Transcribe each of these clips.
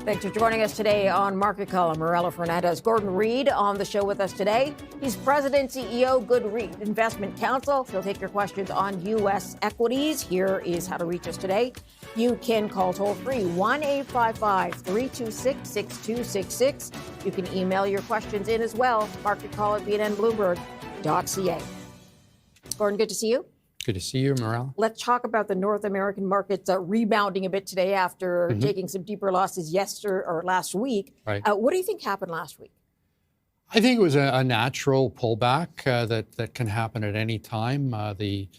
Thanks for joining us today on Market Call. I'm Morella Fernandez. Gordon Reid on the show with us today. He's President, CEO, Goodreid Investment Counsel. He'll take your questions on U.S. equities. Here is how to reach us today. You can call toll-free 1-855-326-6266. You can email your questions in as well. marketcall@bnnbloomberg.ca. Gordon, good to see you. Good to see you, Morella. Let's talk about the North American markets rebounding a bit today after taking some deeper losses last week. Right. What do you think happened last week? I think it was a natural pullback that can happen at any time. The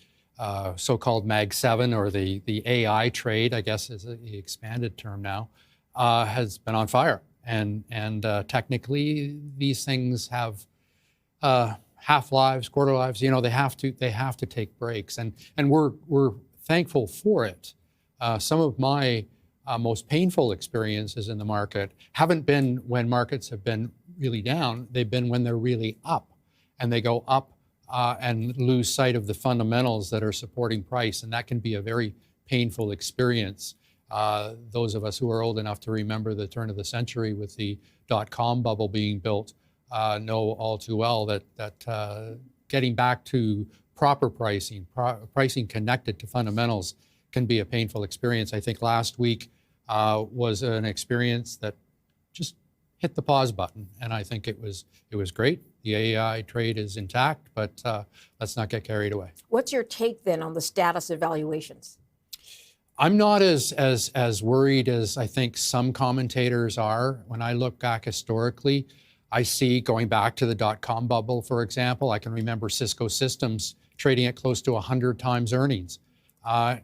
so-called Mag 7 or the AI trade, I guess is the expanded term now, has been on fire. And technically, these things have half-lives, quarter lives. You know, they have to take breaks, and we're thankful for it. Some of my most painful experiences in the market haven't been when markets have been really down. They've been when they're really up, and they go up and lose sight of the fundamentals that are supporting price, and that can be a very painful experience. Those of us who are old enough to remember the turn of the century with the dot-com bubble being built know all too well that getting back to proper pricing connected to fundamentals can be a painful experience. I think last week was an experience that just hit the pause button, and I think it was great. The AI trade is intact, but let's not get carried away. What's your take then on the status of valuations? I'm not as worried as I think some commentators are. When I look back historically, I see, going back to the dot-com bubble, for example, I can remember Cisco Systems trading at close to 100 times earnings.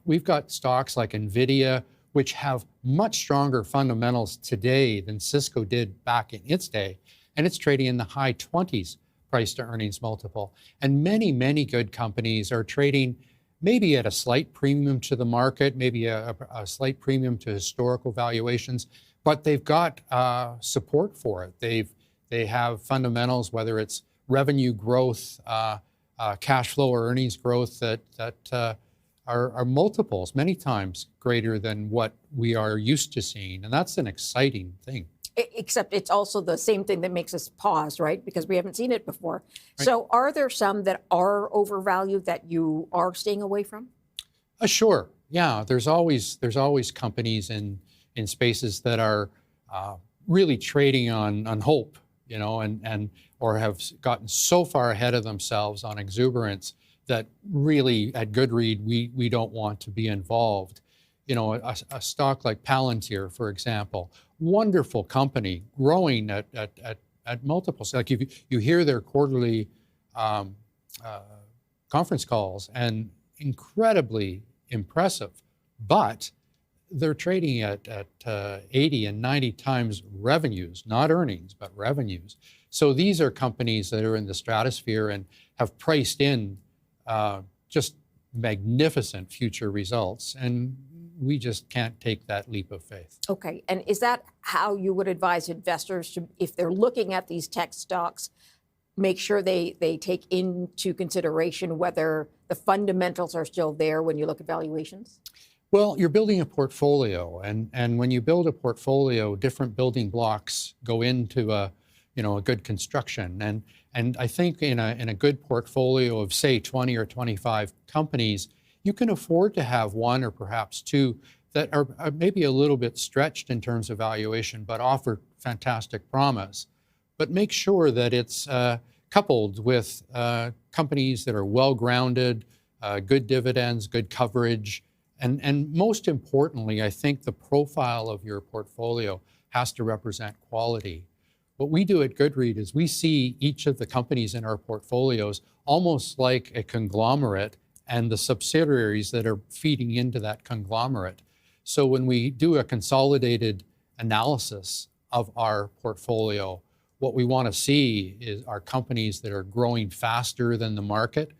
We've got stocks like NVIDIA, which have much stronger fundamentals today than Cisco did back in its day, and it's trading in the high 20s price to earnings multiple. And many, many good companies are trading maybe at a slight premium to the market, maybe a slight premium to historical valuations, but they've got support for it. They have fundamentals, whether it's revenue growth, cash flow or earnings growth that are multiples, many times greater than what we are used to seeing. And that's an exciting thing. Except it's also the same thing that makes us pause, right? Because we haven't seen it before. Right. So are there some that are overvalued that you are staying away from? Sure. Yeah, there's always companies in spaces that are really trading on hope, you know, and or have gotten so far ahead of themselves on exuberance that really at Goodreid we don't want to be involved. You know, a stock like Palantir, for example, wonderful company, growing at multiples. Like you hear their quarterly conference calls, and incredibly impressive, but they're trading at 80 and 90 times revenues, not earnings, but revenues. So these are companies that are in the stratosphere and have priced in just magnificent future results. And we just can't take that leap of faith. Okay. And is that how you would advise investors to, if they're looking at these tech stocks, make sure they take into consideration whether the fundamentals are still there when you look at valuations? Well, you're building a portfolio, and when you build a portfolio, different building blocks go into a good construction. And I think in a good portfolio of, say, 20 or 25 companies, you can afford to have one or perhaps two that are maybe a little bit stretched in terms of valuation, but offer fantastic promise. But make sure that it's coupled with companies that are well-grounded, good dividends, good coverage, and most importantly, I think the profile of your portfolio has to represent quality. What we do at Goodreid is we see each of the companies in our portfolios almost like a conglomerate and the subsidiaries that are feeding into that conglomerate. So when we do a consolidated analysis of our portfolio, what we want to see is our companies that are growing faster than the market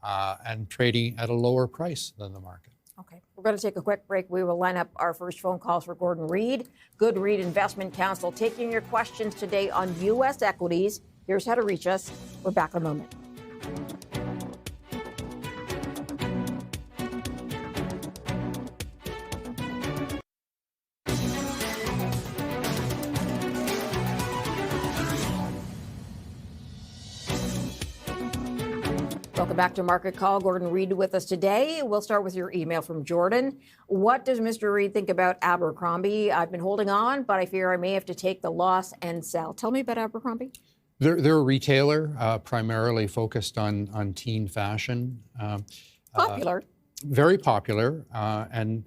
and trading at a lower price than the market. Okay, we're going to take a quick break. We will line up our first phone calls for Gordon Reid, Goodreid Investment Counsel, taking your questions today on U.S. equities. Here's how to reach us. We're back in a moment. Welcome back to Market Call. Gordon Reid with us today. We'll start with your email from Jordan. What does Mr. Reid think about Abercrombie? I've been holding on, but I fear I may have to take the loss and sell. Tell me about Abercrombie. They're a retailer primarily focused on teen fashion. Popular. Very popular, and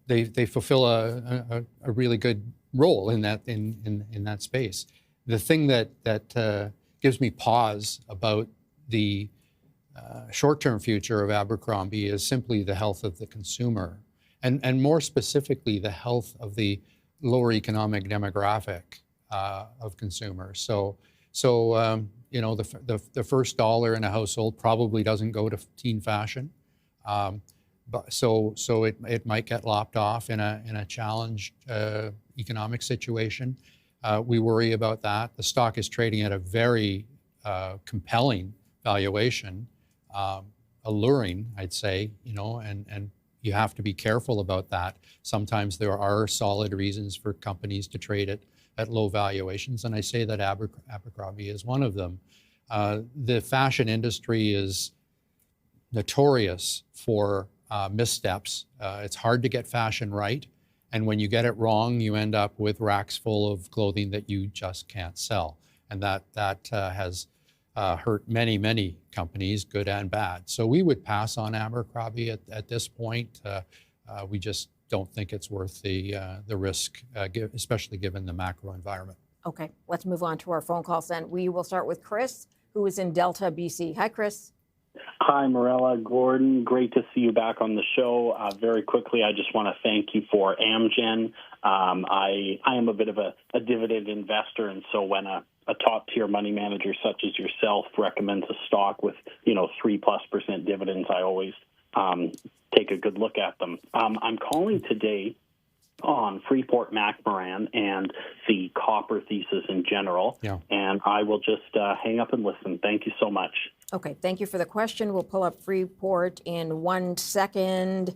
they fulfill a really good role in that space. The thing that gives me pause about the short-term future of Abercrombie is simply the health of the consumer, and more specifically the health of the lower economic demographic of consumers. So the first dollar in a household probably doesn't go to teen fashion, but so it might get lopped off in a challenged economic situation. We worry about that. The stock is trading at a very compelling valuation, alluring, I'd say, and you have to be careful about that. Sometimes there are solid reasons for companies to trade at low valuations, and I say that Abercrombie is one of them. The fashion industry is notorious for missteps. It's hard to get fashion right, and when you get it wrong, you end up with racks full of clothing that you just can't sell, and that has hurt many companies, good and bad. So we would pass on Abercrombie at this point. We just don't think it's worth the risk, especially given the macro environment. Okay, let's move on to our phone calls then. We will start with Chris, who is in Delta, BC. Hi, Chris. Hi, Marella, Gordon. Great to see you back on the show. Very quickly, I just want to thank you for Amgen. I am a bit of a dividend investor, and so when a top-tier money manager such as yourself recommends a stock with 3+% dividends, I always take a good look at them. I'm calling today on Freeport-McMoRan and the copper thesis in general, and I will just hang up and listen. Thank you so much. Okay, thank you for the question. We'll pull up Freeport in 1 second.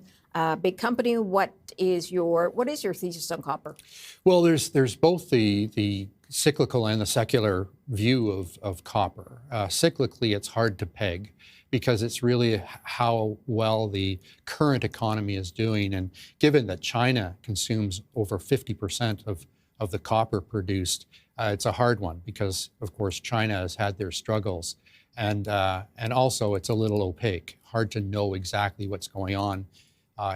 Big company. What is your thesis on copper? Well, there's both the cyclical and the secular view of copper. Cyclically, it's hard to peg because it's really how well the current economy is doing. And given that China consumes over 50% of the copper produced, it's a hard one because, of course, China has had their struggles. And also, it's a little opaque, hard to know exactly what's going on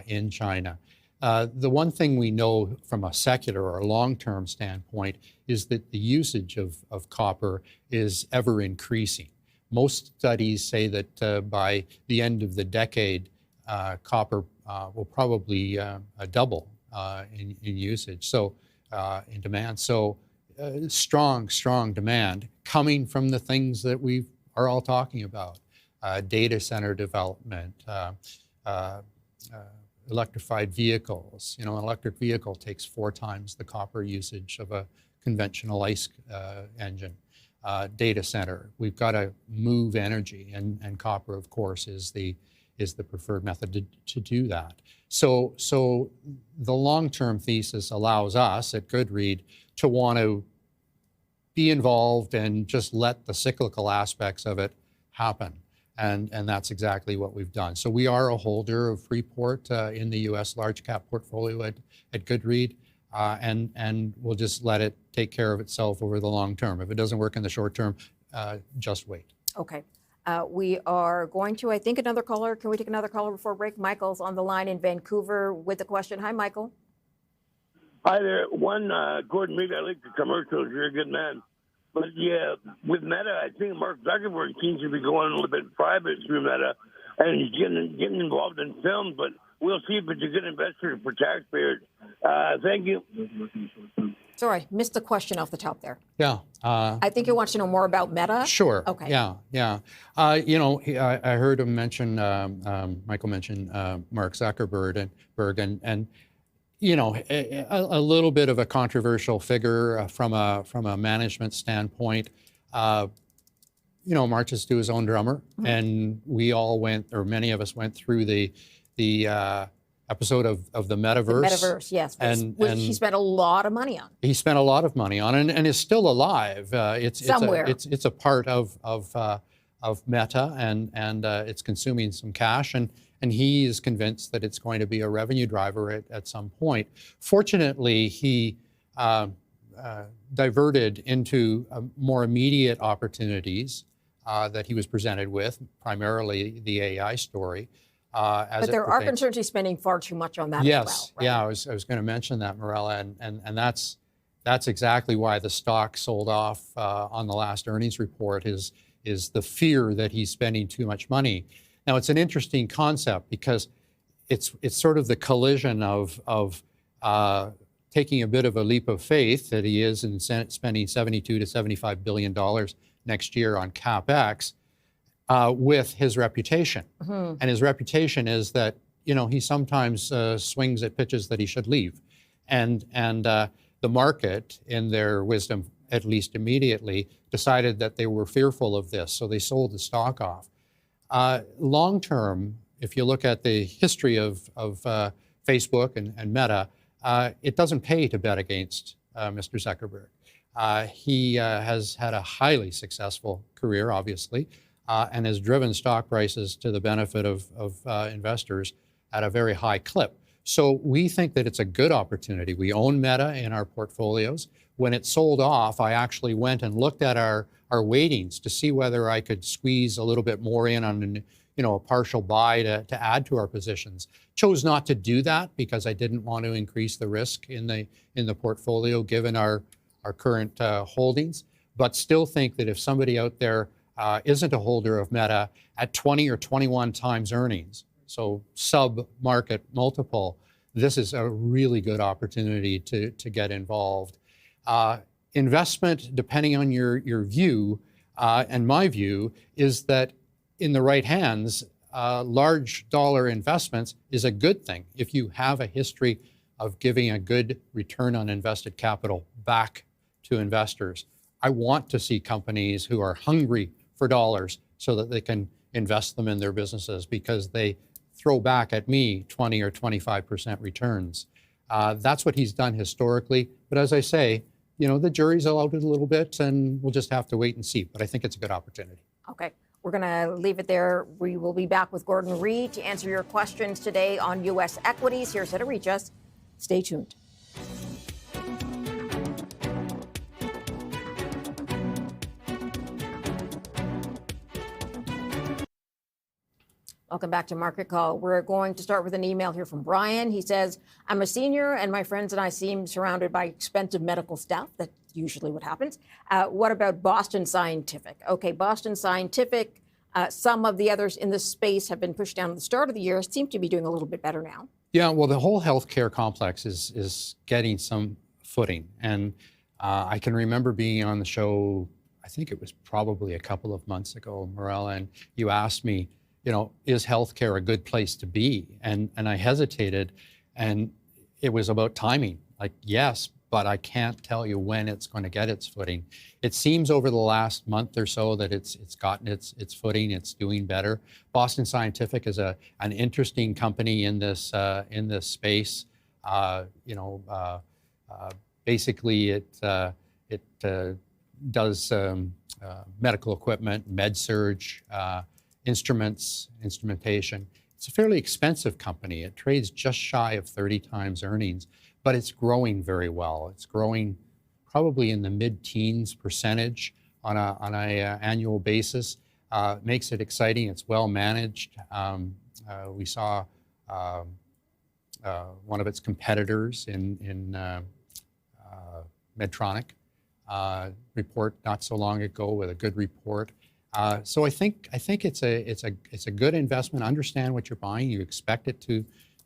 in China. The one thing we know from a secular or long-term standpoint is that the usage of copper is ever increasing. Most studies say that by the end of the decade, copper will probably double in usage, so in demand. So strong demand coming from the things that we are all talking about: data center development, electrified vehicles. An electric vehicle takes 4 times the copper usage of a conventional ICE engine. Data center, we've got to move energy, and copper, of course, is the preferred method to do that. So the long-term thesis allows us at Goodreid to want to be involved and just let the cyclical aspects of it happen. And that's exactly what we've done. So we are a holder of Freeport in the U.S. large cap portfolio at Goodreid, and we'll just let it take care of itself over the long term. If it doesn't work in the short term, just wait. Okay. We are going to, I think, another caller. Can we take another caller before break? Michael's on the line in Vancouver with a question. Hi, Michael. Hi there. Gordon Reid, I like the commercials. You're a good man. But yeah, with Meta, I think Mark Zuckerberg seems to be going a little bit private through Meta, and he's getting involved in film. But we'll see if it's a good investment for taxpayers. Thank you. Sorry, missed the question off the top there. Yeah. I think he wants to know more about Meta. Sure. Okay. Yeah. I heard him mention, Michael mentioned Mark Zuckerberg and a little bit of a controversial figure from a management standpoint. Marches to his own drummer, and we all many of us went through the episode of the metaverse. The metaverse, yes, which he spent a lot of money on. He spent a lot of money on, and is still alive. It's somewhere. It's a part of Meta, and it's consuming some cash, and he is convinced that it's going to be a revenue driver at some point. Fortunately, he diverted into more immediate opportunities that he was presented with, primarily the AI story. But there are concerns he's spending far too much on that yes, as well. Right? Yeah, I was going to mention that, Morella, and that's exactly why the stock sold off on the last earnings report, is the fear that he's spending too much money. Now, it's an interesting concept because it's sort of the collision of taking a bit of a leap of faith that he is in spending $72 to $75 billion next year on CapEx with his reputation. Mm-hmm. And his reputation is that, he sometimes swings at pitches that he should leave. And the market, in their wisdom, at least immediately, decided that they were fearful of this, so they sold the stock off. Long term, if you look at the history of Facebook and Meta, it doesn't pay to bet against Mr. Zuckerberg. He has had a highly successful career, obviously, and has driven stock prices to the benefit of investors at a very high clip. So we think that it's a good opportunity. We own Meta in our portfolios. When it sold off, I actually went and looked at our weightings to see whether I could squeeze a little bit more in on a partial buy to add to our positions. Chose not to do that because I didn't want to increase the risk in the portfolio given our current holdings, but still think that if somebody out there isn't a holder of Meta at 20 or 21 times earnings, so sub-market multiple, this is a really good opportunity to get involved. Investment, depending on your view, and my view, is that in the right hands, large dollar investments is a good thing if you have a history of giving a good return on invested capital back to investors. I want to see companies who are hungry for dollars so that they can invest them in their businesses because they throw back at me 20 or 25% returns. That's what he's done historically. But as I say, the jury's out a little bit, and we'll just have to wait and see. But I think it's a good opportunity. Okay. We're going to leave it there. We will be back with Gordon Reid to answer your questions today on U.S. equities. Here's how to reach us. Stay tuned. Welcome back to Market Call. We're going to start with an email here from Brian. He says, I'm a senior and my friends and I seem surrounded by expensive medical staff. That's usually what happens. What about Boston Scientific? Okay, Boston Scientific, some of the others in this space have been pushed down at the start of the year, seem to be doing a little bit better now. Yeah, well, the whole healthcare complex is getting some footing. And I can remember being on the show, I think it was probably a couple of months ago, Morella, and you asked me, is healthcare a good place to be? And I hesitated, and it was about timing. Like, yes, but I can't tell you when it's going to get its footing. It seems over the last month or so that it's gotten its footing. It's doing better. Boston Scientific is an interesting company in this space. Basically, it does medical equipment, med-surg, instrumentation. It's a fairly expensive company. It trades just shy of 30 times earnings, but it's growing very well. It's growing probably in the mid-teens percentage on a annual basis. Makes it exciting. It's well managed. We saw one of its competitors in Medtronic report not so long ago with a good report. So I think it's a good investment. Understand what you're buying. You expect it to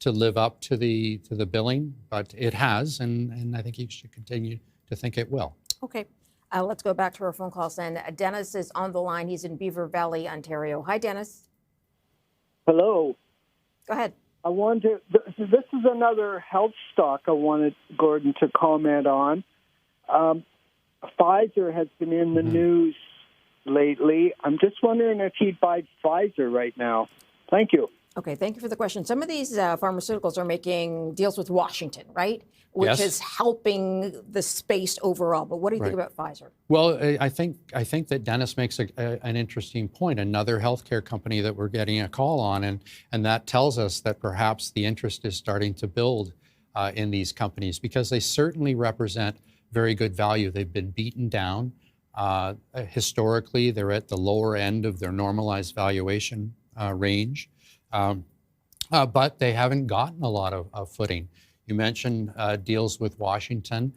live up to the billing, but it has, and I think you should continue to think it will. Okay, let's go back to our phone calls. And Dennis is on the line. He's in Beaver Valley, Ontario. Hi, Dennis. Hello. Go ahead. I wanted to, this is another health stock I wanted Gordon to comment on. Pfizer has been in the news lately. I'm just wondering if he'd buy Pfizer right now. Thank you. Okay, thank you for the question. Some of these pharmaceuticals are making deals with Washington, right? Which Yes. is helping the space overall. But what do you think about Pfizer? Well, I think that Dennis makes an interesting point. Another healthcare company that we're getting a call on, and that tells us that perhaps the interest is starting to build in these companies because they certainly represent very good value. They've been beaten down. Historically, they're at the lower end of their normalized valuation range. But they haven't gotten a lot of footing. You mentioned deals with Washington.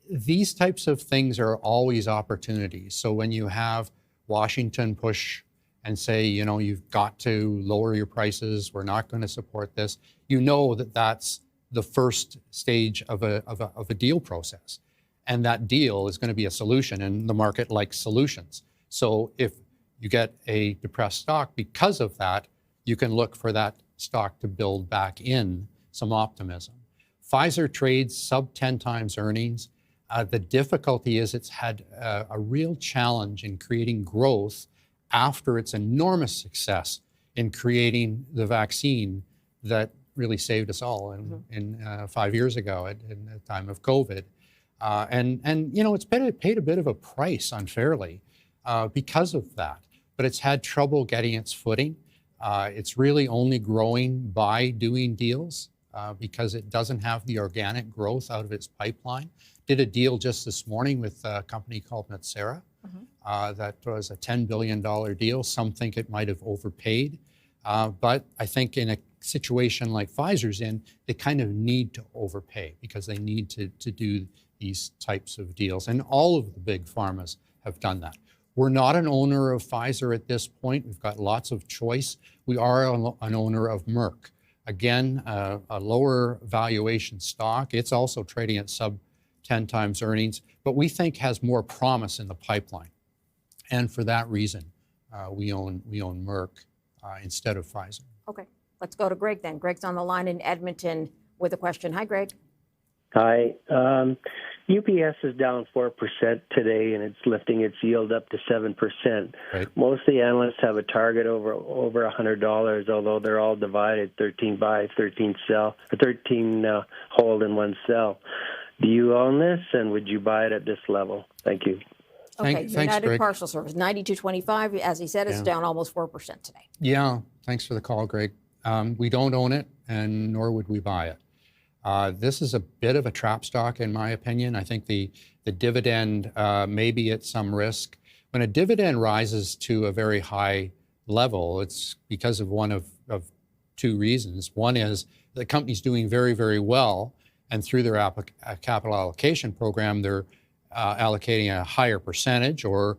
These types of things are always opportunities. So when you have Washington push and say, you know, you've got to lower your prices, we're not going to support this, you know that that's the first stage of a deal process. And that deal is going to be a solution, and the market likes solutions. So if you get a depressed stock because of that, you can look for that stock to build back in some optimism. Pfizer trades sub 10 times earnings. The difficulty is it's had a real challenge in creating growth after its enormous success in creating the vaccine that really saved us all in 5 years ago in the time of COVID. And you know, it's paid a bit of a price unfairly because of that, but it's had trouble getting its footing. It's really only growing by doing deals because it doesn't have the organic growth out of its pipeline. Did a deal just this morning with a company called Metsera. That was a $10 billion deal. Some think it might have overpaid. But I think in a situation like Pfizer's in, they kind of need to overpay because they need to do these types of deals. And all of the big pharmas have done that. We're not an owner of Pfizer at this point. We've got lots of choice. We are an owner of Merck. Again, a lower valuation stock. It's also trading at sub 10 times earnings, but we think has more promise in the pipeline. And for that reason, we own Merck instead of Pfizer. Okay, let's go to Greg then. Greg's on the line in Edmonton with a question. Hi, Greg. Hi. UPS is down 4% today, and it's lifting its yield up to 7%. Right. Most of the analysts have a target over $100, although they're all divided 13 buy, 13 sell, 13 hold, and 1 sell. Do you own this, and would you buy it at this level? Thank you. Okay, Thanks, United Greg. Parcel Service, 92.25. As he said, it's down almost 4% today. Yeah, thanks for the call, Greg. We don't own it, and nor would we buy it. This is a bit of a trap stock, in my opinion. I think the dividend may be at some risk. When a dividend rises to a very high level, it's because of one of two reasons. One is the company's doing very, very well, and through their capital allocation program, they're allocating a higher percentage or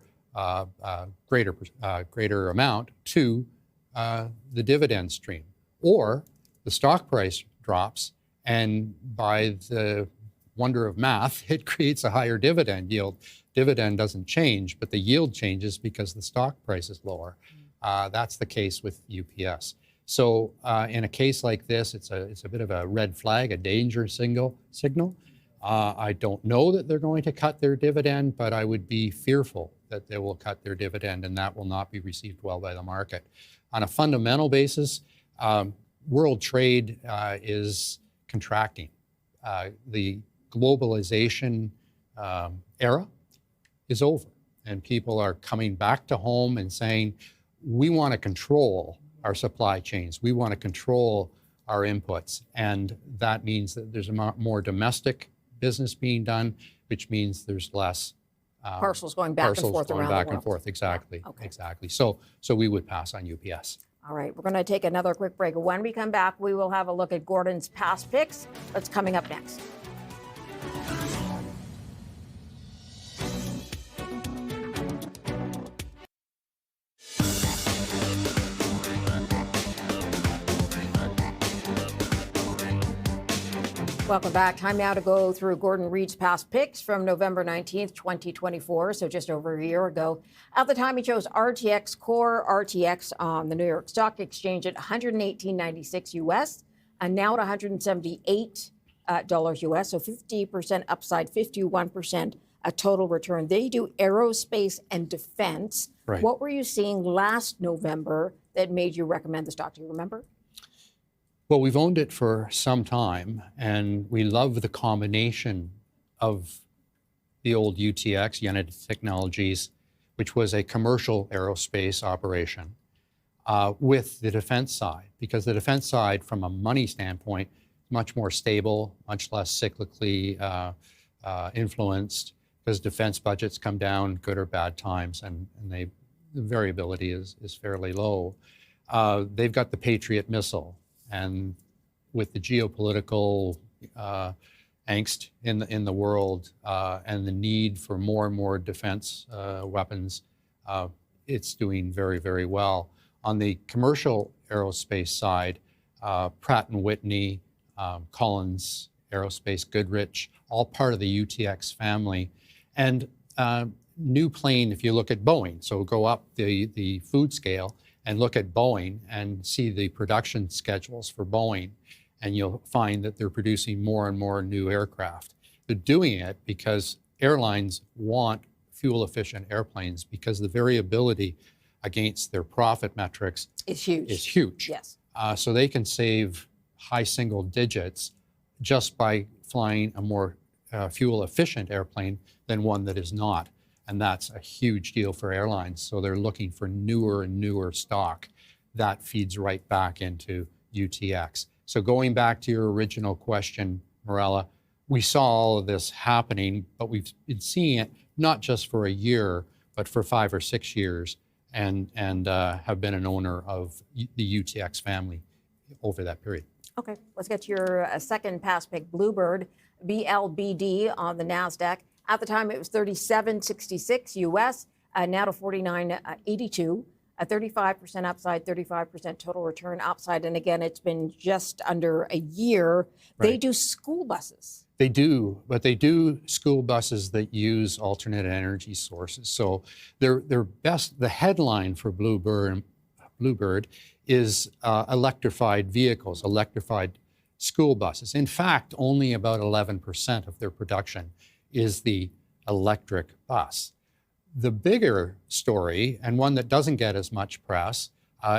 greater amount to the dividend stream. Or the stock price drops, and by the wonder of math, it creates a higher dividend yield. Dividend doesn't change, but the yield changes because the stock price is lower. That's the case with UPS. So in a case like this, it's a bit of a red flag, a danger signal. I don't know that they're going to cut their dividend, but I would be fearful that they will cut their dividend, and that will not be received well by the market. On a fundamental basis, world trade is contracting. The globalization era is over, and people are coming back to home and saying, we want to control our supply chains. We want to control our inputs. And that means that there's more domestic business being done, which means there's less Parcels going back and forth around the world. back and forth, exactly, Yeah, okay. exactly. So we would pass on UPS. All right, we're going to take another quick break. When we come back, we will have a look at Gordon's past picks. That's coming up next. Welcome back. Time now to go through Gordon Reid's past picks from November 19th, 2024, so just over a year ago. At the time, he chose RTX Core RTX on the New York Stock Exchange at $118.96 US, and now at $178 US, so 50% upside, 51% a total return. They do aerospace and defense. Right. What were you seeing last November that made you recommend the stock? Do you remember? Well, we've owned it for some time, and we love the combination of the old UTX, United Technologies, which was a commercial aerospace operation, with the defense side, because the defense side, from a money standpoint, much more stable, much less cyclically influenced, because defense budgets come down good or bad times, and the variability is fairly low. They've got the Patriot missile, and with the geopolitical angst in the world and the need for more and more defense weapons, it's doing very, very well. On the commercial aerospace side, Pratt & Whitney, Collins Aerospace, Goodrich, all part of the UTX family. And new plane, if you look at Boeing, so go up the food scale and look at Boeing and see the production schedules for Boeing, and you'll find that they're producing more and more new aircraft. They're doing it because airlines want fuel-efficient airplanes, because the variability against their profit metrics is huge. Yes. So they can save high single digits just by flying a more fuel-efficient airplane than one that is not. And that's a huge deal for airlines. So they're looking for newer and newer stock. That feeds right back into UTX. So going back to your original question, Morella, we saw all of this happening, but we've been seeing it not just for a year, but for 5 or 6 years, and have been an owner of the UTX family over that period. Okay, let's get to your second pass pick, Bluebird, BLBD on the NASDAQ. At the time, it was 37.66 US, now to 49.82, a 35% upside, 35% total return upside. And again, it's been just under a year. Right. They do school buses. They do, but they do school buses that use alternate energy sources. So their best, the headline for Bluebird is electrified vehicles, electrified school buses. In fact, only about 11% of their production is the electric bus. The bigger story, and one that doesn't get as much press,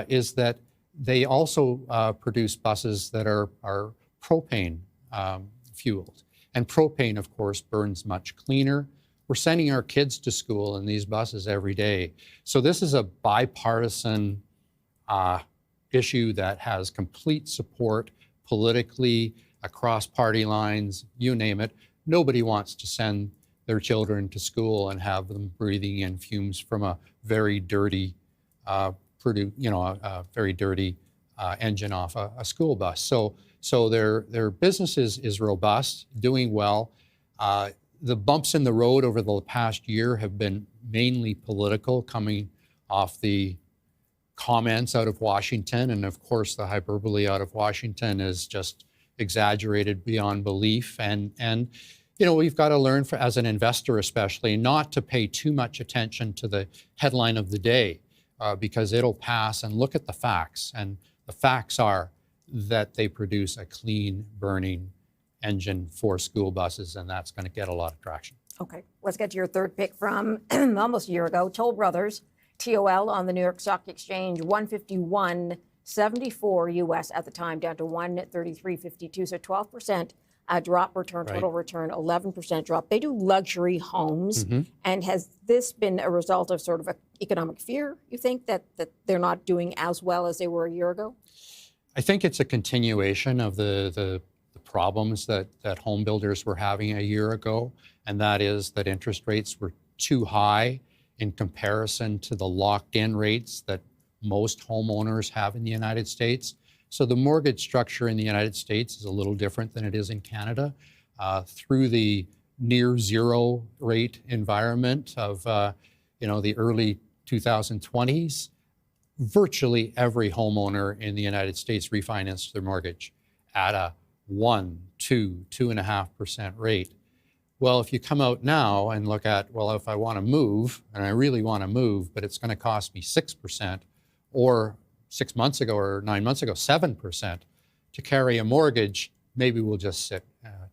is that they also produce buses that are propane fueled. And propane, of course, burns much cleaner. We're sending our kids to school in these buses every day. So this is a bipartisan issue that has complete support politically, across party lines, you name it. Nobody wants to send their children to school and have them breathing in fumes from a very dirty, very dirty engine off a school bus. So their business is robust, doing well. The bumps in the road over the past year have been mainly political, coming off the comments out of Washington, and of course the hyperbole out of Washington is just exaggerated beyond belief. And we've got to learn, as an investor especially, not to pay too much attention to the headline of the day, because it'll pass, and look at the facts. And the facts are that they produce a clean burning engine for school buses, and that's going to get a lot of traction. Okay, let's get to your third pick from almost a year ago. Toll Brothers, TOL on the New York Stock Exchange, 151.74 US at the time, down to 133.52. So 12% drop, return, total return, 11% drop. They do luxury homes. Mm-hmm. And has this been a result of sort of economic fear, you think, that they're not doing as well as they were a year ago? I think it's a continuation of the problems that home builders were having a year ago, and that is that interest rates were too high in comparison to the locked-in rates that most homeowners have in the United States. So the mortgage structure in the United States is a little different than it is in Canada. Through the near zero rate environment of the early 2020s, virtually every homeowner in the United States refinanced their mortgage at a 2.5% rate. Well, if you come out now and look at, well, if I want to move, and I really want to move, but it's going to cost me 6%, or 6 months ago or 9 months ago, 7% to carry a mortgage, maybe we'll just sit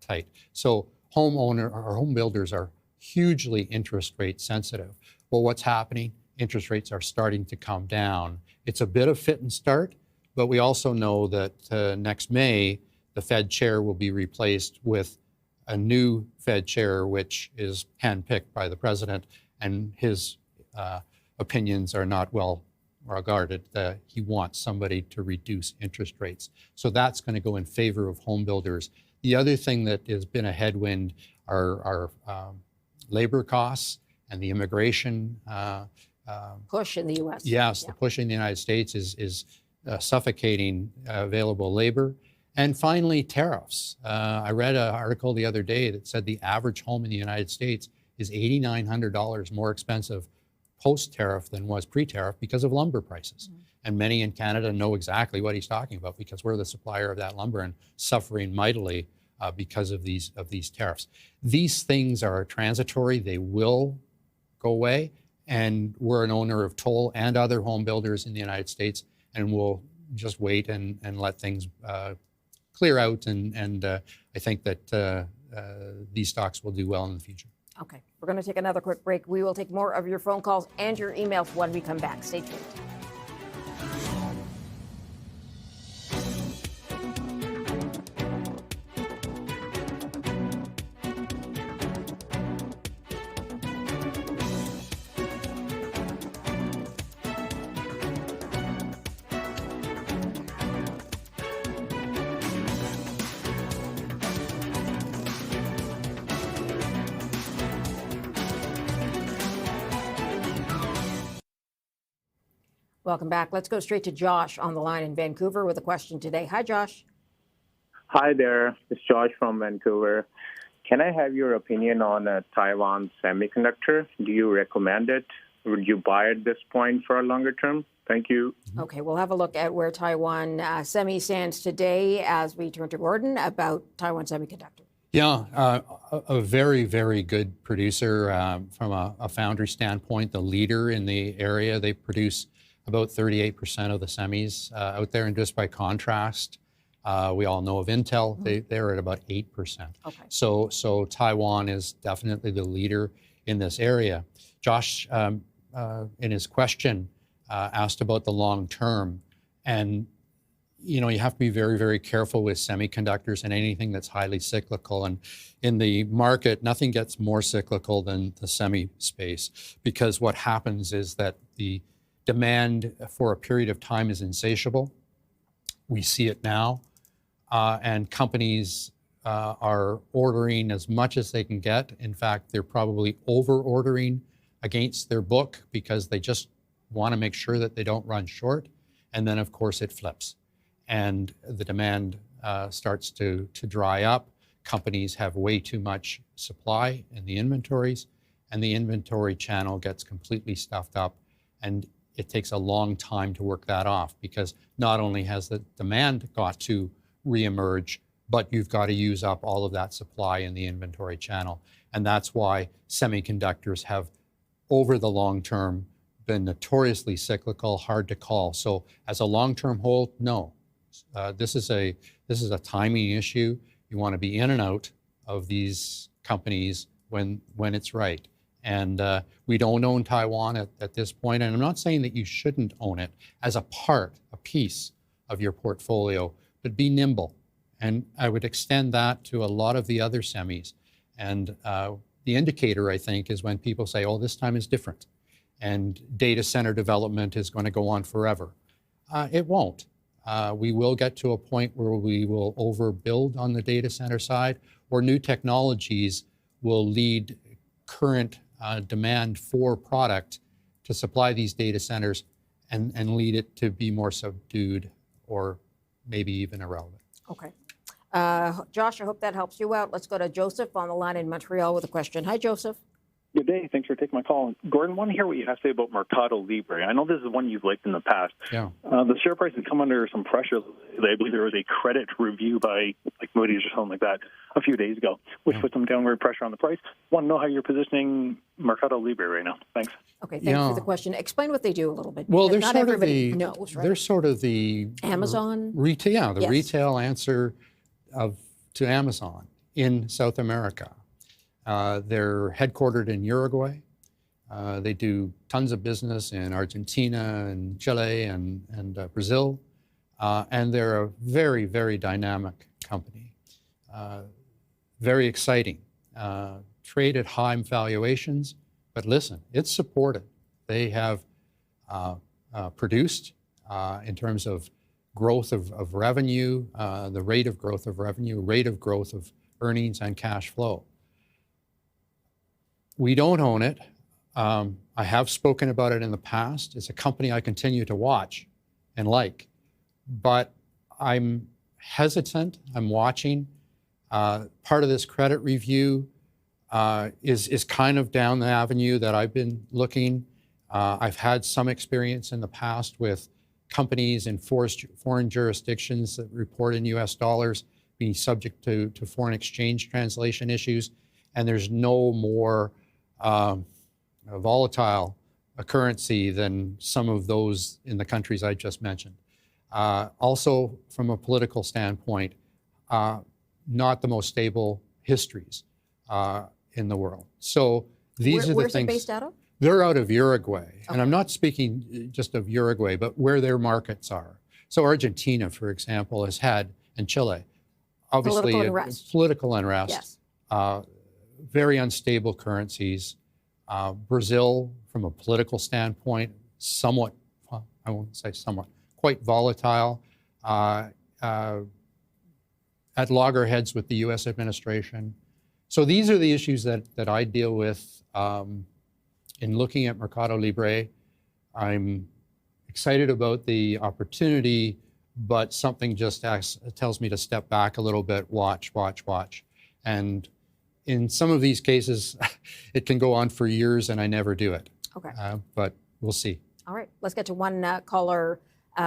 tight. So home builders are hugely interest rate sensitive. Well, what's happening? Interest rates are starting to come down. It's a bit of fit and start, But we also know that next May, the Fed chair will be replaced with a new Fed chair, which is handpicked by the president, and his opinions are not well regarded. He wants somebody to reduce interest rates. So that's going to go in favor of home builders. The other thing that has been a headwind are labor costs and the immigration push in the U.S. Yes, the push in the United States is suffocating available labor. And finally, tariffs. I read an article the other day that said the average home in the United States is $8,900 more expensive post-tariff than was pre-tariff because of lumber prices. Mm-hmm. And many in Canada know exactly what he's talking about because we're the supplier of that lumber and suffering mightily because of these tariffs. These things are transitory. They will go away. And we're an owner of Toll and other home builders in the United States, and we'll just wait and let things clear out. And I think that these stocks will do well in the future. Okay, we're going to take another quick break. We will take more of your phone calls and your emails when we come back. Stay tuned. Welcome back. Let's go straight to Josh on the line in Vancouver with a question today. Hi, Josh. Hi there. It's Josh from Vancouver. Can I have your opinion on Taiwan Semiconductor? Do you recommend it? Would you buy at this point for a longer term? Thank you. Okay, we'll have a look at where Taiwan Semi stands today as we turn to Gordon about Taiwan Semiconductor. Yeah, a very, very good producer from a foundry standpoint, the leader in the area. They produce about 38% of the semis out there. And just by contrast, we all know of Intel, they're at about 8%. Okay. So Taiwan is definitely the leader in this area. Josh, in his question, asked about the long term. And, you know, you have to be very, very careful with semiconductors and anything that's highly cyclical. And in the market, nothing gets more cyclical than the semi space, because what happens is that the demand for a period of time is insatiable. We see it now, and companies are ordering as much as they can get. In fact, they're probably over-ordering against their book because they just want to make sure that they don't run short. And then, of course, it flips, and the demand starts to dry up. Companies have way too much supply in the inventories, and the inventory channel gets completely stuffed up. And it takes a long time to work that off, because not only has the demand got to reemerge, but you've got to use up all of that supply in the inventory channel. And that's why semiconductors have, over the long term, been notoriously cyclical, hard to call. So as a long-term hold, no. This is a timing issue. You want to be in and out of these companies when it's right. And we don't own Taiwan at this point. And I'm not saying that you shouldn't own it as a piece of your portfolio, but be nimble. And I would extend that to a lot of the other semis. And the indicator, I think, is when people say, oh, this time is different, and data center development is going to go on forever. It won't. We will get to a point where we will overbuild on the data center side, or new technologies will lead current demand for product to supply these data centers and lead it to be more subdued or maybe even irrelevant. Okay. Josh, I hope that helps you out. Let's go to Joseph on the line in Montreal with a question. Hi, Joseph. Good day. Thanks for taking my call. Gordon, I want to hear what you have to say about MercadoLibre. I know this is one you've liked in the past. Yeah. The share price has come under some pressure. I believe there was a credit review by Moody's or something like that a few days ago, which put some downward pressure on the price. Want to know how you're positioning MercadoLibre right now. Thanks. Okay, thanks for the question. Explain what they do a little bit. Well, they're not sort everybody of the, knows, right? They're sort of the Amazon retail, retail answer to Amazon in South America. They're headquartered in Uruguay. They do tons of business in Argentina and Chile and Brazil. and they're a very, very dynamic company. Very exciting. Trade at high valuations, but listen, it's supported. They have produced in terms of growth of revenue, the rate of growth of revenue, rate of growth of earnings and cash flow. We don't own it. I have spoken about it in the past. It's a company I continue to watch and like, but I'm hesitant. I'm watching. Part of this credit review is kind of down the avenue that I've been looking. I've had some experience in the past with companies in foreign jurisdictions that report in US dollars being subject to foreign exchange translation issues, and there's no more volatile a currency than some of those in the countries I just mentioned. Also, from a political standpoint, not the most stable histories in the world. So these are the where's things. Where's it based out of? They're out of Uruguay. Okay. And I'm Okay. not speaking just of Uruguay, but where their markets are. So Argentina, for example, has had, and Chile, obviously political unrest. Yes. Very unstable currencies. Brazil, from a political standpoint, somewhat, well, I won't say somewhat, quite volatile. At loggerheads with the US administration. So these are the issues that I deal with in looking at MercadoLibre. I'm excited about the opportunity, but something just tells me to step back a little bit, watch. And in some of these cases, it can go on for years and I never do it. Okay. But we'll see. All right, let's get to one caller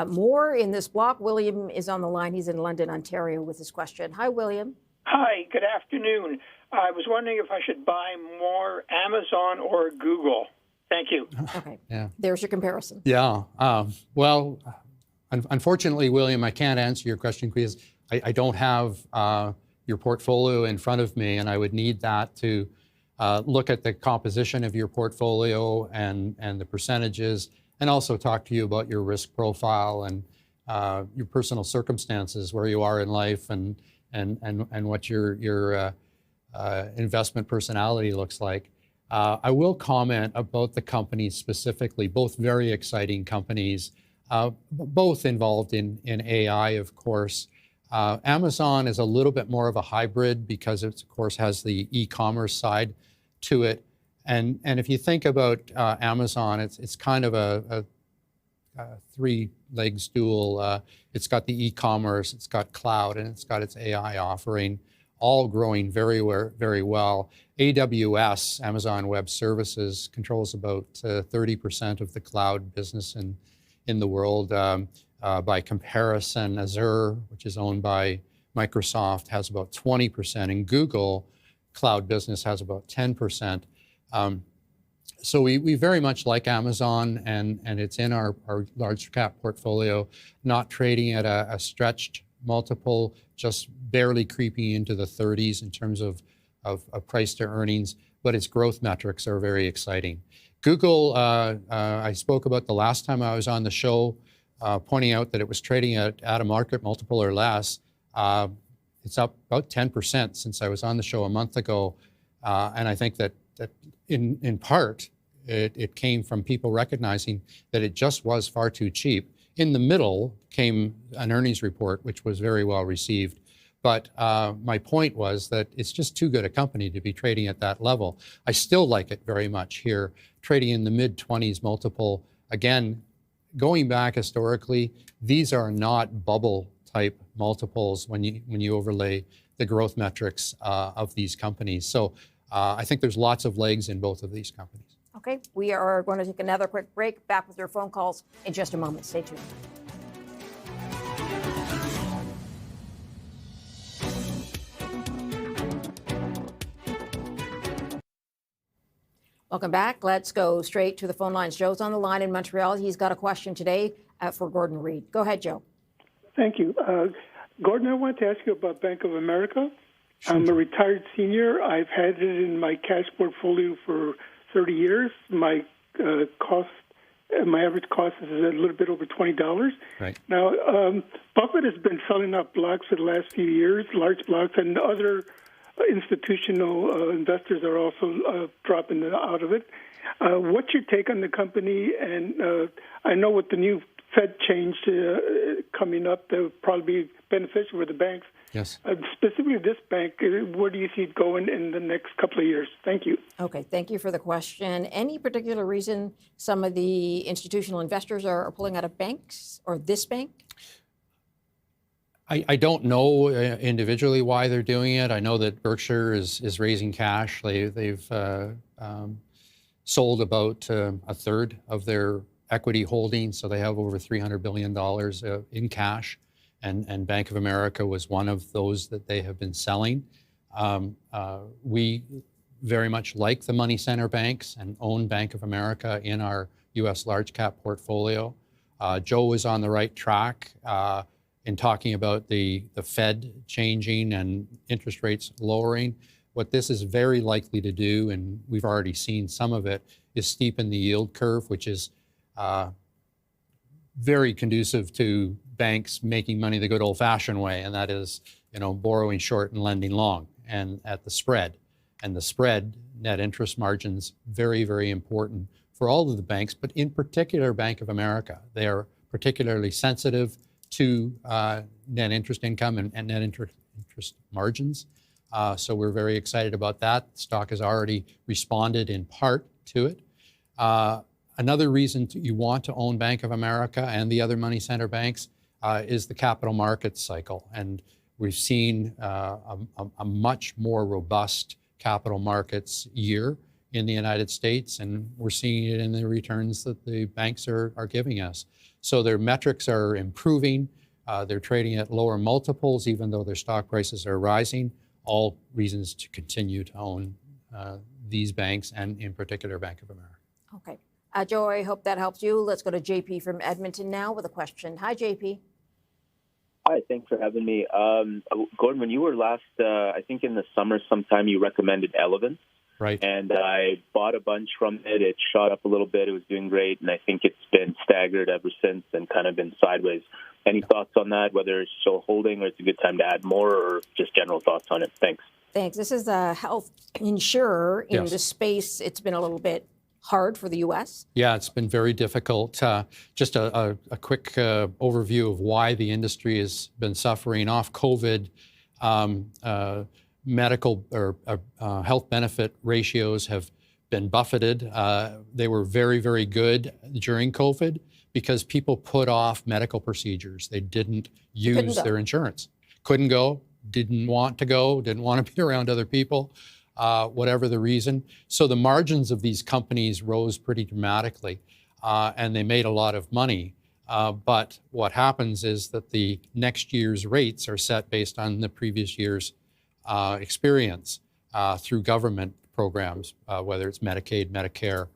more in this block. William is on the line. He's in London, Ontario with his question. Hi, William. Hi, good afternoon. I was wondering if I should buy more Amazon or Google. Thank you. Okay. Yeah. There's your comparison. Yeah. Well, unfortunately, William, I can't answer your question because I don't have your portfolio in front of me, and I would need that to look at the composition of your portfolio and the percentages, and also talk to you about your risk profile and your personal circumstances, where you are in life, and what your investment personality looks like. I will comment about the companies specifically, both very exciting companies, both involved in AI, of course. Amazon is a little bit more of a hybrid because it, of course, has the e-commerce side to it. And if you think about Amazon, it's kind of a three-leg stool. It's got the e-commerce, it's got cloud, and it's got its AI offering, all growing very well. AWS, Amazon Web Services, controls about 30% of the cloud business in the world. By comparison, Azure, which is owned by Microsoft, has about 20%, and Google cloud business has about 10%. So we very much like Amazon, and it's in our large cap portfolio, not trading at a stretched multiple, just barely creeping into the 30s in terms of price to earnings, but its growth metrics are very exciting. Google, I spoke about the last time I was on the show, pointing out that it was trading at a market multiple or less. It's up about 10% since I was on the show a month ago. And I think that in part, it came from people recognizing that it just was far too cheap. In the middle came an earnings report, which was very well received. But my point was that it's just too good a company to be trading at that level. I still like it very much here, trading in the mid-20s multiple. Again, going back historically, these are not bubble type multiples when you overlay the growth metrics of these companies. So I think there's lots of legs in both of these companies. Okay, we are going to take another quick break. Back with your phone calls in just a moment. Stay tuned. Welcome back. Let's go straight to the phone lines. Joe's on the line in Montreal. He's got a question today for Gordon Reid. Go ahead, Joe. Thank you. Gordon, I wanted to ask you about Bank of America. I'm a retired senior. I've had it in my cash portfolio for 30 years. My cost My average cost is a little bit over $20. Right. Now, Buffett has been selling off blocks for the last few years, large blocks, and other institutional investors are also dropping out of it. What's your take on the company? And I know with the new Fed change coming up, that would probably be beneficial for the banks. Yes. Specifically this bank, where do you see it going in the next couple of years? Thank you. Okay, thank you for the question. Any particular reason some of the institutional investors are pulling out of banks or this bank? I don't know individually why they're doing it. I know that Berkshire is raising cash. They've sold about a third of their equity holdings, so they have over $300 billion in cash. And Bank of America was one of those that they have been selling. We very much like the money center banks and own Bank of America in our U.S. large cap portfolio. Joe is on the right track in talking about the Fed changing and interest rates lowering. What this is very likely to do, and we've already seen some of it, is steepen the yield curve, which is very conducive to banks making money the good old-fashioned way, and that is, borrowing short and lending long, and at the spread. And the spread, net interest margins, very, very important for all of the banks, but in particular Bank of America. They are particularly sensitive to net interest income and net interest margins. So we're very excited about that. The stock has already responded in part to it. Another reason you want to own Bank of America and the other money center banks is the capital markets cycle. And we've seen a much more robust capital markets year in the United States, and we're seeing it in the returns that the banks are giving us. So their metrics are improving. They're trading at lower multiples, even though their stock prices are rising. All reasons to continue to own these banks, and in particular Bank of America. Okay. Joe, I hope that helps you. Let's go to JP from Edmonton now with a question. Hi, JP. Hi, thanks for having me. Gordon, when you were last, I think in the summer sometime, you recommended Elevance. Right. And I bought a bunch from it. It shot up a little bit. It was doing great. And I think it's been staggered ever since and kind of been sideways. Any thoughts on that, whether it's still holding or it's a good time to add more, or just general thoughts on it? Thanks. Thanks. This is a health insurer in the space. It's been a little bit hard for the U.S. Yeah, it's been very difficult. Just a quick overview of why the industry has been suffering off COVID. Medical or health benefit ratios have been buffeted. They were very, very good during COVID because people put off medical procedures. They didn't use their insurance. Couldn't go, didn't want to go, didn't want to be around other people, whatever the reason. So the margins of these companies rose pretty dramatically, and they made a lot of money. But what happens is that the next year's rates are set based on the previous year's experience through government programs, whether it's Medicaid, Medicare,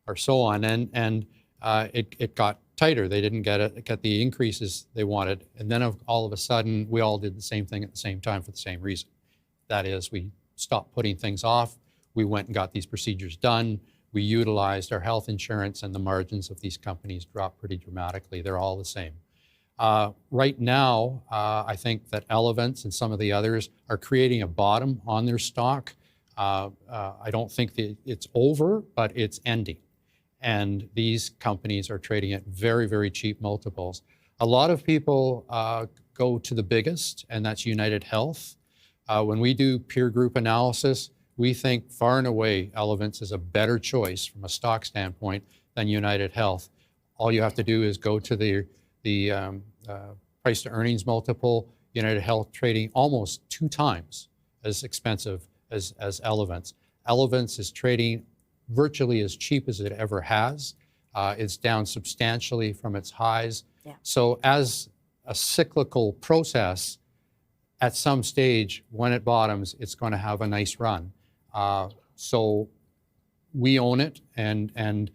or so on. And it got tighter. They didn't get the increases they wanted. And then all of a sudden, we all did the same thing at the same time for the same reason. That is, we stopped putting things off. We went and got these procedures done. We utilized our health insurance, and the margins of these companies dropped pretty dramatically. They're all the same. Right now, I think that Elevance and some of the others are creating a bottom on their stock. I don't think that it's over, but it's ending. And these companies are trading at very, very cheap multiples. A lot of people go to the biggest, and that's United Health. When we do peer group analysis, we think far and away Elevance is a better choice from a stock standpoint than United Health. All you have to do is go to the price to earnings multiple. United Health trading almost 2 times as expensive as Elevance. Elevance is trading virtually as cheap as it ever has. It's down substantially from its highs. Yeah. So as a cyclical process, at some stage, when it bottoms, it's going to have a nice run. So we own it. And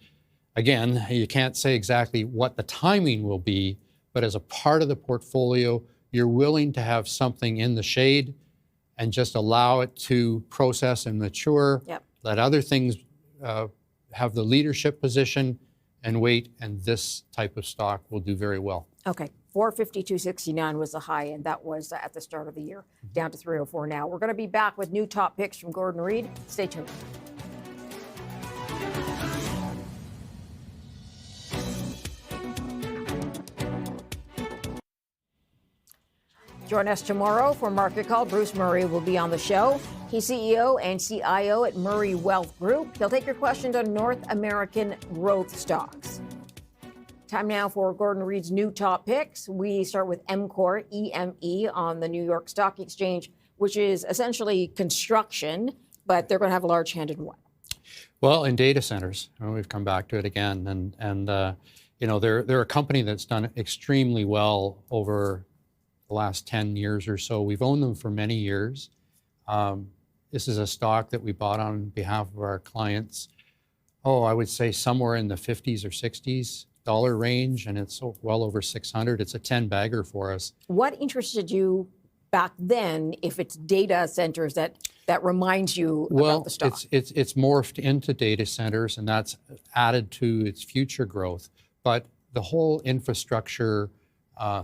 again, you can't say exactly what the timing will be, but as a part of the portfolio, you're willing to have something in the shade and just allow it to process and mature. Yep. Let other things have the leadership position and wait, and this type of stock will do very well. Okay, 452.69 was the high end. That was at the start of the year, down to 304 now. We're going to be back with new top picks from Gordon Reid. Stay tuned. Join us tomorrow for Market Call. Bruce Murray will be on the show. He's CEO and CIO at Murray Wealth Group. He'll take your questions on North American growth stocks. Time now for Gordon Reid's new top picks. We start with EMCOR, EME, on the New York Stock Exchange, which is essentially construction, but they're going to have a large hand in what? Well, in data centers, we've come back to it again, and they're a company that's done extremely well over the last 10 years or so. We've owned them for many years. This is a stock that we bought on behalf of our clients. I would say somewhere in the 50s or 60s dollar range, and it's well over 600. It's a 10 bagger for us. What interested you back then, if it's data centers that reminds you about the stock? It's morphed into data centers, and that's added to its future growth. But the whole infrastructure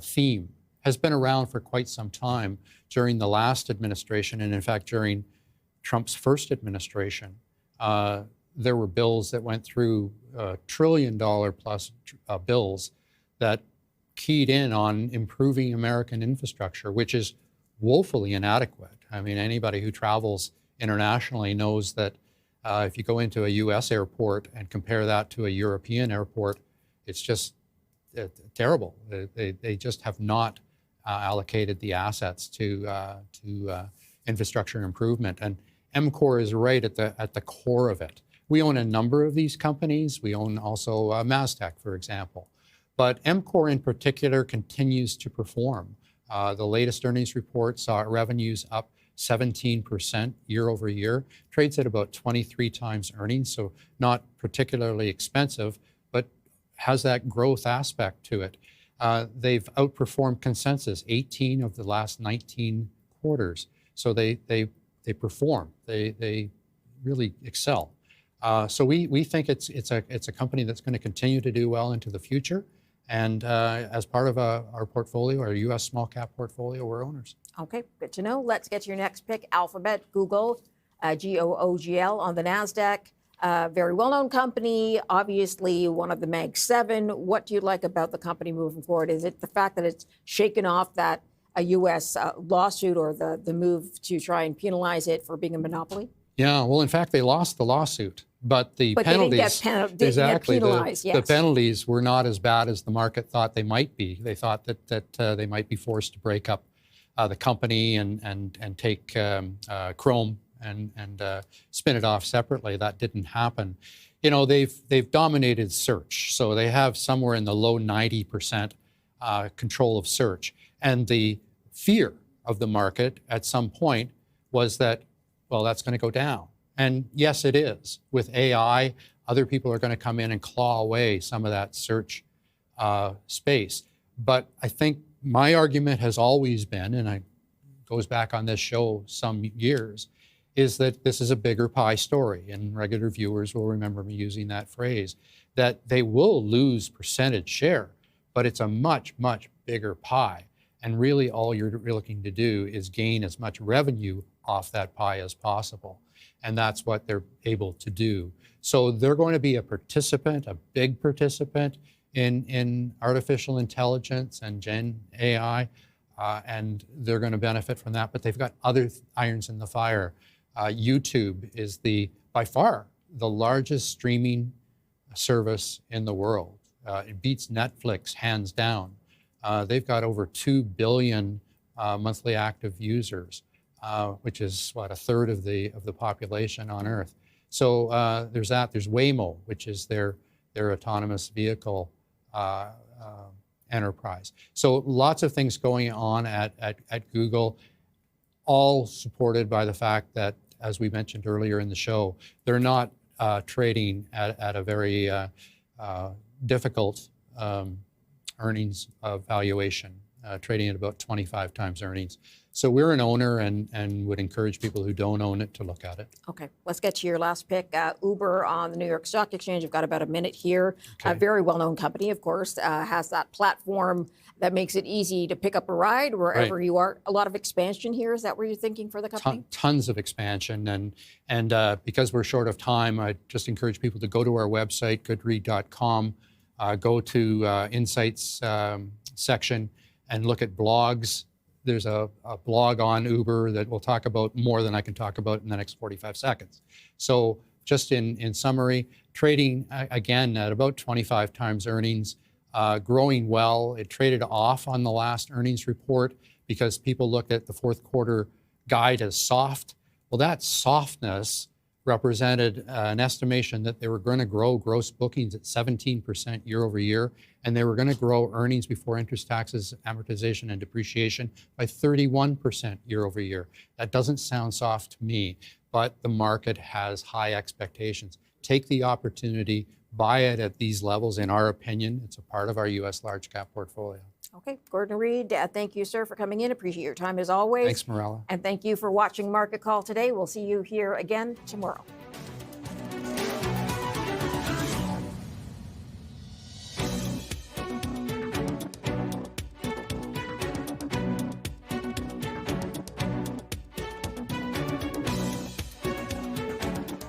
theme has been around for quite some time. During the last administration, and in fact during Trump's first administration, there were bills that went through $1 trillion plus bills that keyed in on improving American infrastructure, which is woefully inadequate. I mean, anybody who travels internationally knows that if you go into a US airport and compare that to a European airport, it's just terrible. They just have not allocated the assets to infrastructure improvement. And EMCOR is right at the core of it. We own a number of these companies. We own also Mastech, for example. But EMCOR in particular continues to perform. The latest earnings report saw revenues up 17% year over year, trades at about 23 times earnings, so not particularly expensive, but has that growth aspect to it. They've outperformed consensus 18 of the last 19 quarters. So they perform. They really excel. So we think it's a company that's going to continue to do well into the future. And as part of our portfolio, our U.S. small cap portfolio, we're owners. Okay, good to know. Let's get to your next pick. Alphabet, Google, GOOGL on the NASDAQ. Very well-known company, obviously one of the Mag 7. What do you like about the company moving forward? Is it the fact that it's shaken off that a U.S. lawsuit or the move to try and penalize it for being a monopoly? Yeah, well, in fact, they lost the lawsuit, but the penalties, the penalties were not as bad as the market thought they might be. They thought that they might be forced to break up the company and take Chrome and spin it off separately. That didn't happen. You know, they've dominated search, so they have somewhere in the low 90% control of search. And the fear of the market at some point was that, well, that's going to go down. And yes, it is. With AI, other people are going to come in and claw away some of that search space. But I think my argument has always been, and it goes back on this show some years, is that this is a bigger pie story. And regular viewers will remember me using that phrase, that they will lose percentage share, but it's a much, much bigger pie. And really all you're looking to do is gain as much revenue off that pie as possible. And that's what they're able to do. So they're going to be a participant, a big participant in artificial intelligence and Gen AI, and they're going to benefit from that. But they've got other irons in the fire. YouTube is by far the largest streaming service in the world. It beats Netflix hands down. They've got over 2 billion monthly active users, which is a third of the population on Earth. So there's that. There's Waymo, which is their autonomous vehicle enterprise. So lots of things going on at Google, all supported by the fact that, as we mentioned earlier in the show, they're not trading at a very difficult earnings valuation. trading at about 25 times earnings. So we're an owner and would encourage people who don't own it to look at it. Okay, let's get to your last pick. Uber on the New York Stock Exchange. You've got about a minute here. Okay. A very well-known company, of course, has that platform that makes it easy to pick up a ride wherever you are. A lot of expansion here. Is that what you're thinking for the company? Tons of expansion. And because we're short of time, I just encourage people to go to our website, goodreid.com, go to Insights section and look at blogs. There's a blog on Uber that we'll talk about more than I can talk about in the next 45 seconds. So just in summary, trading again at about 25 times earnings, growing well. It traded off on the last earnings report because people looked at the fourth quarter guide as soft. Well, that softness represented an estimation that they were going to grow gross bookings at 17% year over year, and they were going to grow earnings before interest, taxes, amortization, and depreciation by 31% year over year. That doesn't sound soft to me, but the market has high expectations. Take the opportunity, buy it at these levels. In our opinion, it's a part of our U.S. large cap portfolio. Okay, Gordon Reid, thank you, sir, for coming in. Appreciate your time as always. Thanks, Morella. And thank you for watching Market Call today. We'll see you here again tomorrow.